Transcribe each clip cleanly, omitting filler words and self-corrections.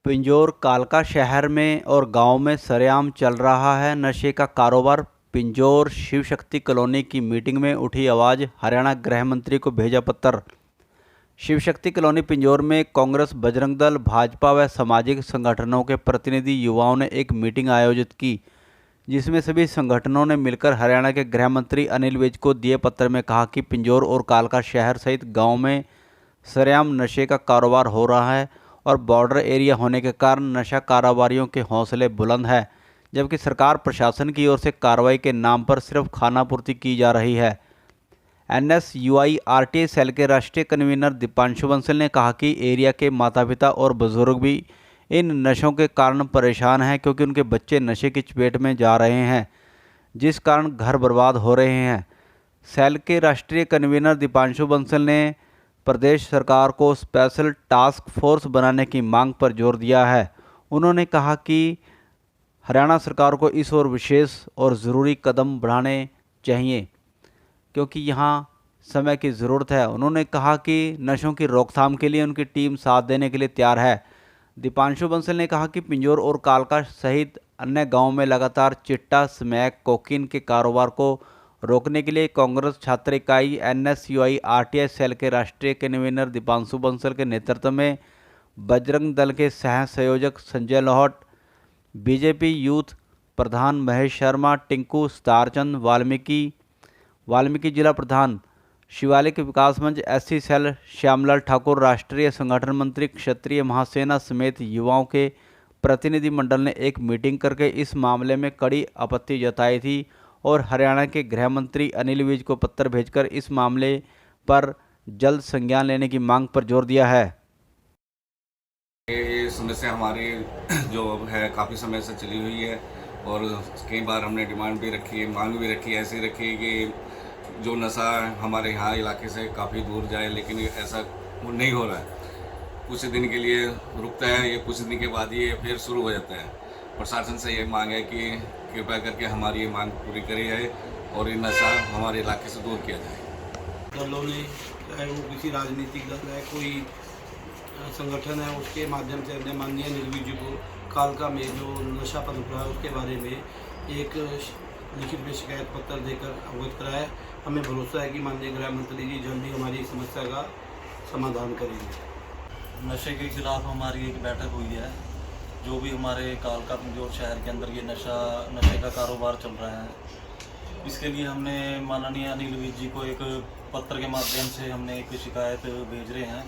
पिंजौर कालका शहर में और गांव में सरेआम चल रहा है नशे का कारोबार। पिंजौर शिव शक्ति कॉलोनी की मीटिंग में उठी आवाज़, हरियाणा गृह मंत्री को भेजा पत्र। शिव शक्ति कॉलोनी पिंजौर में कांग्रेस, बजरंग दल, भाजपा व सामाजिक संगठनों के प्रतिनिधि युवाओं ने एक मीटिंग आयोजित की, जिसमें सभी संगठनों ने मिलकर हरियाणा के गृह मंत्री अनिल विज को दिए पत्र में कहा कि पिंजौर और कालका शहर सहित गाँव में सरेआम नशे का कारोबार हो रहा है और बॉर्डर एरिया होने के कारण नशा कारोबारियों के हौसले बुलंद हैं, जबकि सरकार प्रशासन की ओर से कार्रवाई के नाम पर सिर्फ खानापूर्ति की जा रही है। NSUI RTI सेल के राष्ट्रीय कन्वीनर दीपांशु बंसल ने कहा कि एरिया के माता पिता और बुजुर्ग भी इन नशों के कारण परेशान हैं, क्योंकि उनके बच्चे नशे की चपेट में जा रहे हैं, जिस कारण घर बर्बाद हो रहे हैं। सेल के राष्ट्रीय कन्वीनर दीपांशु बंसल ने प्रदेश सरकार को स्पेशल टास्क फोर्स बनाने की मांग पर जोर दिया है। उन्होंने कहा कि हरियाणा सरकार को इस ओर विशेष और ज़रूरी कदम बढ़ाने चाहिए, क्योंकि यहाँ समय की ज़रूरत है। उन्होंने कहा कि नशों की रोकथाम के लिए उनकी टीम साथ देने के लिए तैयार है। दीपांशु बंसल ने कहा कि पिंजौर और कालका सहित अन्य गाँवों में लगातार चिट्टा, स्मैक, कोकीन के कारोबार को रोकने के लिए कांग्रेस छात्र इकाई NSUI RTI सेल के राष्ट्रीय कन्वीनर दीपांशु बंसल के नेतृत्व में बजरंग दल के सह संयोजक संजय लोहट, बीजेपी यूथ प्रधान महेश शर्मा, टिंकू स्टारचंद, वाल्मीकि जिला प्रधान, शिवालिक विकास मंच SC सेल श्यामलाल ठाकुर, राष्ट्रीय संगठन मंत्री, क्षत्रिय महासेना समेत युवाओं के प्रतिनिधि मंडल ने एक मीटिंग करके इस मामले में कड़ी आपत्ति जताई थी और हरियाणा के गृह मंत्री अनिल विज को पत्र भेजकर इस मामले पर जल्द संज्ञान लेने की मांग पर जोर दिया है। ये समस्या हमारी जो है काफ़ी समय से चली हुई है और कई बार हमने डिमांड भी रखी है, मांग भी रखी है, ऐसी रखी है कि जो नशा हमारे यहाँ इलाके से काफ़ी दूर जाए, लेकिन ऐसा नहीं हो रहा है। कुछ दिन के लिए रुकता है, ये कुछ दिन के बाद ये फिर शुरू हो जाता है। प्रशासन से ये मांग है कि कृपया करके हमारी ये मांग पूरी करी जाए और ये नशा हमारे इलाके से दूर किया जाए। दलों ने, चाहे वो किसी राजनीतिक दल है, कोई संगठन है, उसके माध्यम से अपने माननीय अनिल विज जी को कालका में जो नशा पनप रहा है उसके बारे में एक लिखित में शिकायत पत्र देकर अवगत कराया। हमें भरोसा है कि माननीय गृह मंत्री जी जल्द ही हमारी समस्या का समाधान करेंगे। नशे के खिलाफ हमारी एक बैठक हुई है। जो भी हमारे कालका पिंजौर शहर के अंदर ये नशे का कारोबार चल रहा है, इसके लिए हमने माननीय अनिल विज जी को एक पत्र के माध्यम से हमने एक शिकायत भेज रहे हैं।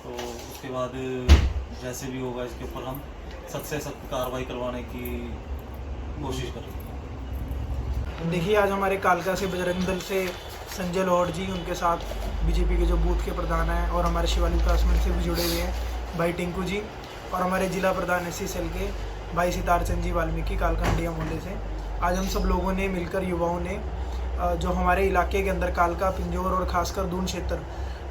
तो उसके बाद जैसे भी होगा इसके ऊपर हम सख्त से सख्त कार्रवाई करवाने की कोशिश करेंगे। देखिए, आज हमारे कालका से बजरंग दल से संजय लोहट जी, उनके साथ बीजेपी के जो बूथ के प्रधान हैं और हमारे शिवालिक विकास मंच से भी जुड़े हुए हैं भाई टिंकू जी, और हमारे जिला प्रधान SC सेल के भाई सितारचंद जी वाल्मीकि कालका हंडिया मोहल्ले से आज हम सब लोगों ने मिलकर, युवाओं ने, जो हमारे इलाके के अंदर कालका, पिंजौर और खासकर दून क्षेत्र,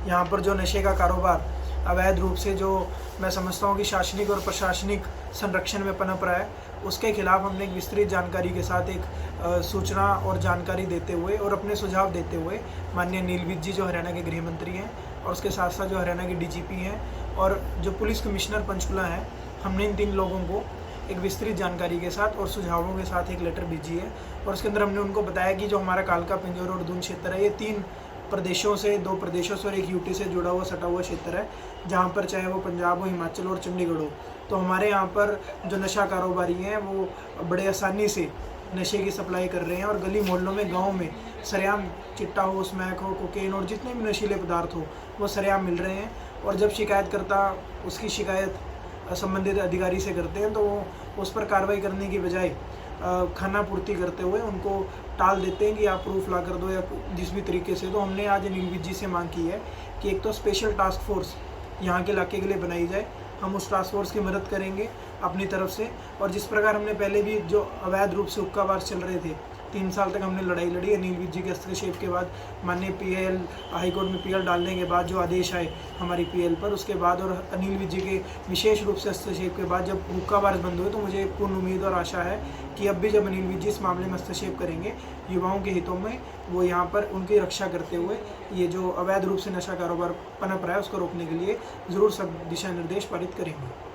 यहाँ पर जो नशे का कारोबार अवैध रूप से, जो मैं समझता हूँ कि शासनिक और प्रशासनिक संरक्षण में पनप रहा है, उसके खिलाफ हमने एक विस्तृत जानकारी के साथ एक सूचना और जानकारी देते हुए और अपने सुझाव देते हुए माननीय अनिल विज जी जो हरियाणा के गृह मंत्री हैं और उसके साथ साथ जो हरियाणा के DGP हैं और जो पुलिस कमिश्नर पंचकुला हैं, हमने इन 3 लोगों को एक विस्तृत जानकारी के साथ और सुझावों के साथ एक लेटर भेजी है। और उसके अंदर हमने उनको बताया कि जो हमारा कालका, पिंजौर और दून क्षेत्र है, ये 3 प्रदेशों से, 2 प्रदेशों से और एक UT से जुड़ा हुआ, सटा हुआ क्षेत्र है, जहाँ पर चाहे वो पंजाब हो, हिमाचल और चंडीगढ़ हो। तो हमारे यहाँ पर जो नशा कारोबारी हैं वो बड़े आसानी से नशे की सप्लाई कर रहे हैं और गली मोहल्लों में, गाँव में सरेआम चिट्टा हो, स्मैक हो, कोकेन और जितने भी नशीले पदार्थ हो वो सरेआम मिल रहे हैं। और जब शिकायतकर्ता उसकी शिकायत संबंधित अधिकारी से करते हैं तो वो उस पर कार्रवाई करने की बजाय खानापूर्ति करते हुए उनको टाल देते हैं कि आप प्रूफ ला कर दो या जिस भी तरीके से। तो हमने आज अनिल विज जी से मांग की है कि एक तो स्पेशल टास्क फोर्स यहाँ के इलाके के लिए बनाई जाए। हम उस टास्क फोर्स की मदद करेंगे अपनी तरफ से। और जिस प्रकार हमने पहले भी जो अवैध रूप से हुक्काबार चल रहे थे, 3 साल तक हमने लड़ाई लड़ी। अनिल विज जी के हस्तक्षेप के बाद, माननीय PL हाईकोर्ट में PL डालने के बाद जो आदेश आए हमारी PL पर, उसके बाद और अनिल विज जी के विशेष रूप से हस्तक्षेप के बाद जब हुक्काबार बंद हुए, तो मुझे पूर्ण उम्मीद और आशा है कि अब भी जब अनिल विज जी इस मामले में हस्तक्षेप करेंगे, युवाओं के हितों में, वो यहाँ पर उनकी रक्षा करते हुए ये जो अवैध रूप से नशा कारोबार पनप रहा है उसको रोकने के लिए ज़रूर सब दिशा निर्देश पारित करेंगे।